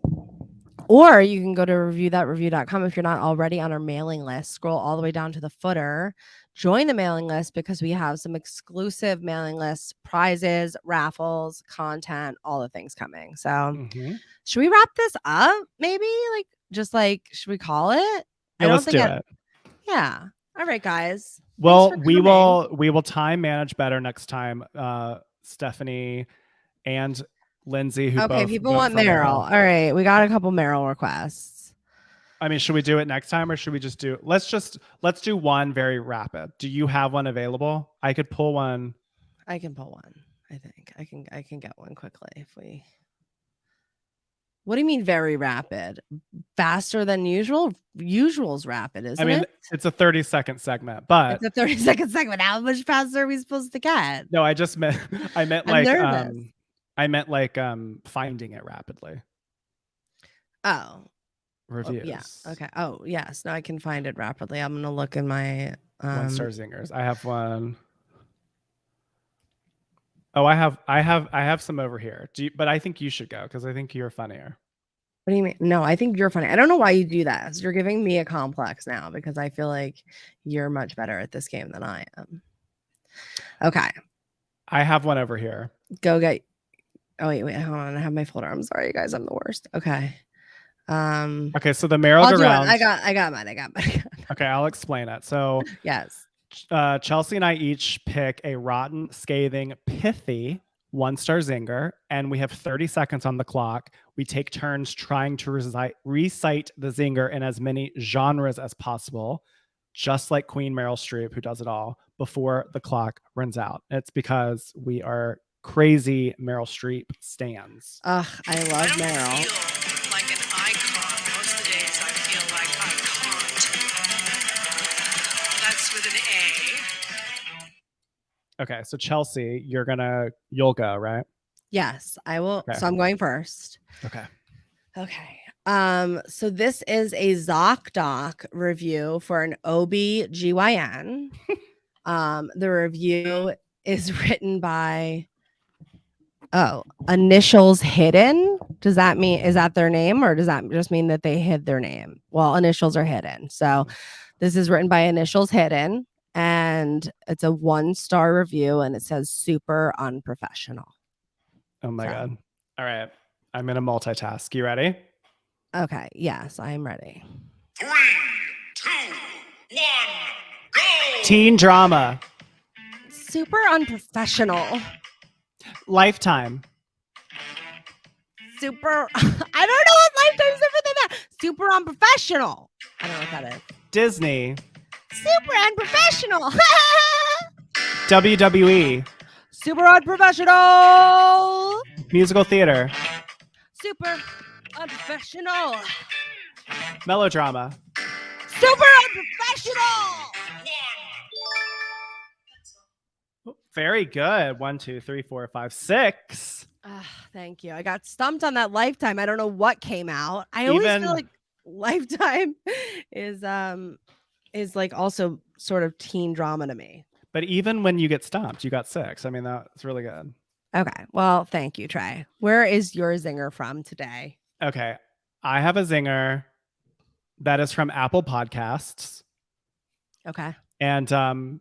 Or you can go to reviewthatreview.com if you're not already on our mailing list. Scroll all the way down to the footer. Join the mailing list because we have some exclusive mailing lists, prizes, raffles, content, all the things coming. So should we wrap this up? Maybe should we call it? Yeah, let's do it. Yeah. All right, guys. Well, we will time manage better next time. Stephanie and Lindsay, who both people want Meryl. All right, we got a couple Meryl requests. I mean, should we do it next time, or should we just do? Let's do one very rapid. Do you have one available? I could pull one. I can pull one. I think I can get one quickly if we. What do you mean very rapid? Faster than usual? Usual's rapid, isn't it? It's a 30-second segment, but it's a 30-second segment. How much faster are we supposed to get? No, I meant like finding it rapidly. Oh. Reviews. Yeah. Okay. Oh, yes. Now I can find it rapidly. I'm gonna look in my One-Star-Zingers. I have one. Oh, I have some over here. But I think you should go because I think you're funnier. What do you mean? No, I think you're funny. I don't know why you do that. You're giving me a complex now because I feel like you're much better at this game than I am. Okay. I have one over here. Go get. Oh wait, hold on. I have my folder. I'm sorry, you guys. I'm the worst. Okay. Okay, so the merry-go-round. I got mine. Okay, I'll explain it. So yes. Chelsey and I each pick a rotten, scathing, pithy One-Star-Zinger, and we have 30 seconds on the clock. We take turns trying to recite the zinger in as many genres as possible, just like Queen Meryl Streep, who does it all, before the clock runs out. It's because we are crazy Meryl Streep stans. Ugh, I love Meryl. I feel like an icon. Most of the days I feel like I can't. That's with an A. Okay, so Chelsey, you'll go, right? Yes, I will. Okay. So I'm going first. Okay. So this is a ZocDoc review for an OB/GYN. The review is written by Initials Hidden. Is that their name, or does that just mean that they hid their name? Well, initials are hidden. So this is written by Initials Hidden, and it's a 1-star review, and it says super unprofessional. Oh my God. All right. I'm going to multitask. You ready? Okay. Yes, I am ready. 3, 2, 1, go! Teen drama. Super unprofessional. Lifetime. Super. I don't know what Lifetime's different than that. Super unprofessional. I don't know what that is. Disney. Super unprofessional. WWE. Super unprofessional. Musical theater. Super unprofessional. Melodrama. Super unprofessional. Very good. 1, 2, 3, 4, 5, 6. Thank you. I got stumped on that Lifetime. I don't know what came out. I always feel like Lifetime is like also sort of teen drama to me. But even when you get stumped, you got 6. I mean, that's really good. Okay. Well, thank you, Trey. Where is your zinger from today? Okay. I have a zinger that is from Apple Podcasts. Okay. And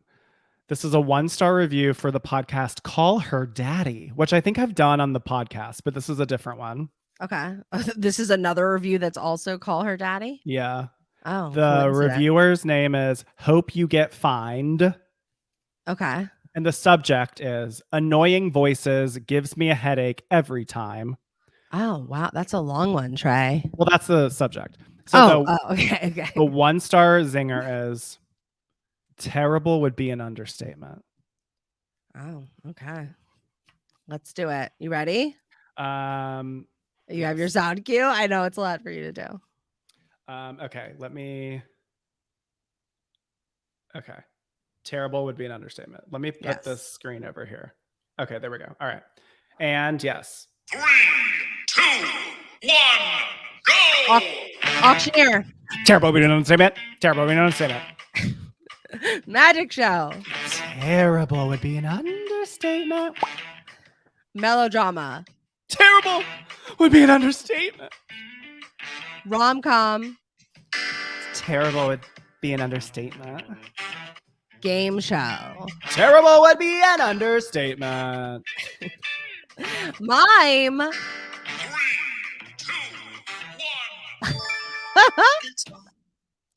this is a 1-star review for the podcast Call Her Daddy, which I think I've done on the podcast, but this is a different one. Okay. This is another review that's also Call Her Daddy? Yeah. Oh. The reviewer's name is Hope You Get Fined. Okay. And the subject is Annoying Voices Gives Me a Headache Every Time. Oh, wow. That's a long one, Trey. Well, that's the subject. So okay. The 1-star zinger is terrible would be an understatement. Oh, okay. Let's do it. You ready? You have your sound cue? I know it's a lot for you to do. Okay, okay. Terrible would be an understatement. Let me put this screen over here. Okay, there we go. All right. And yes. 3, 2, 1, go! Auctioneer. Terrible would be an understatement. Terrible would be an understatement. Magic show. Terrible would be an understatement. Melodrama. Terrible would be an understatement. Rom-com. Terrible would be an understatement. Game show. Terrible would be an understatement. Mime. 3, 2,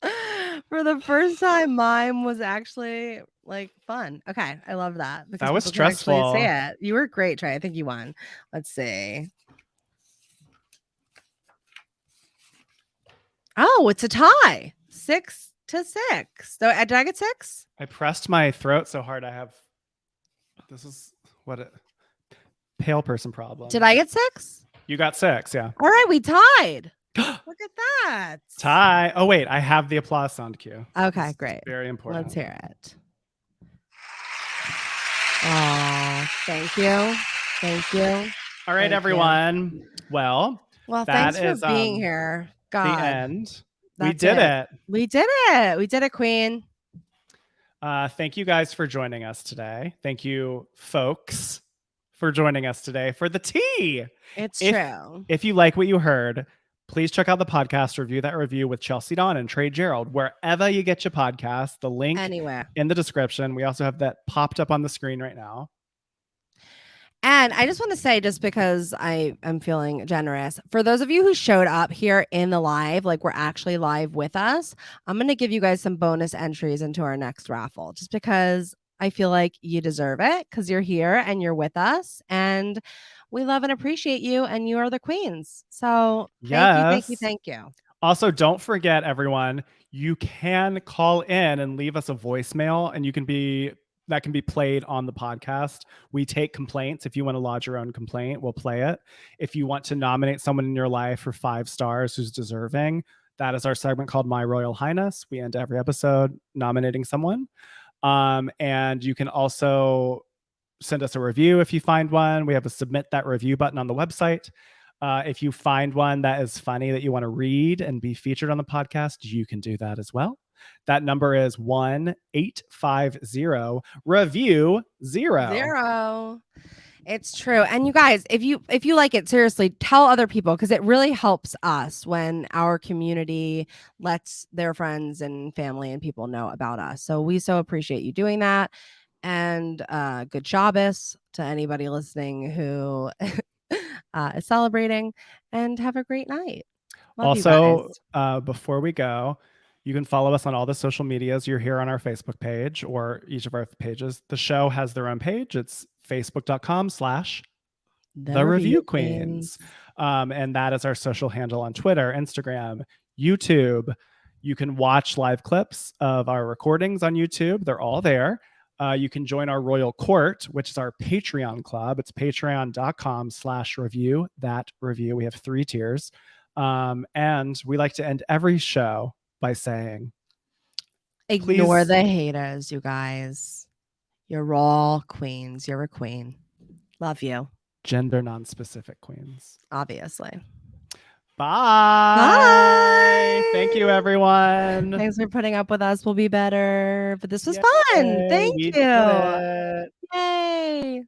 1. For the first time, mime was actually like fun. Okay, I love that. That was people can actually stressful. Say it. You were great, Trey. I think you won. Let's see. Oh, it's a tie. 6-6. So did I get 6? I pressed my throat so hard. This is what a pale person problem. Did I get 6? You got 6, yeah. All right, we tied. Look at that. Tie. Oh, wait, I have the applause sound cue. Okay, great. Very important. Let's hear it. Oh, thank you. Thank you. All right, everyone. Well, thanks for being here. God. The end. We did it. We did it. We did it, Queen. Thank you guys for joining us today. Thank you, folks, for joining us today for the tea. It's true. If you like what you heard, please check out the podcast review that review with Chelsey Donn and Trey Gerrald, wherever you get your podcast. The link anywhere in the description. We also have that popped up on the screen right now. And I just want to say, just because I am feeling generous, for those of you who showed up here in the live, like we're actually live with us, I'm going to give you guys some bonus entries into our next raffle, just because I feel like you deserve it, because you're here and you're with us. And we love and appreciate you, and you are the queens. So thank you. Also, don't forget, everyone, you can call in and leave us a voicemail, and that can be played on the podcast. We take complaints. If you want to lodge your own complaint, we'll play it. If you want to nominate someone in your life for 5 stars who's deserving, that is our segment called My Royal Highness. We end every episode nominating someone. And you can also send us a review if you find one. We have a submit that review button on the website. If you find one that is funny that you want to read and be featured on the podcast, you can do that as well. That number is 1-850-REVIEW-0. It's true. And you guys, if you like it, seriously, tell other people, because it really helps us when our community lets their friends and family and people know about us. So we so appreciate you doing that. And good Shabbos to anybody listening who is celebrating, and have a great night. Love also, before we go, you can follow us on all the social medias. You're here on our Facebook page or each of our pages. The show has their own page. It's facebook.com/The Review Queens. And that is our social handle on Twitter, Instagram, YouTube. You can watch live clips of our recordings on YouTube. They're all there. You can join our Royal Court, which is our Patreon club. It's patreon.com/review that review. We have 3 tiers. And we like to end every show by saying, Ignore please- the haters, you guys. You're all queens. You're a queen. Love you, gender non-specific queens. obviously. Bye. Bye. Thank you, everyone. Thanks for putting up with us. We'll be better. But this was Yay, fun. Thank we you. did it. Yay.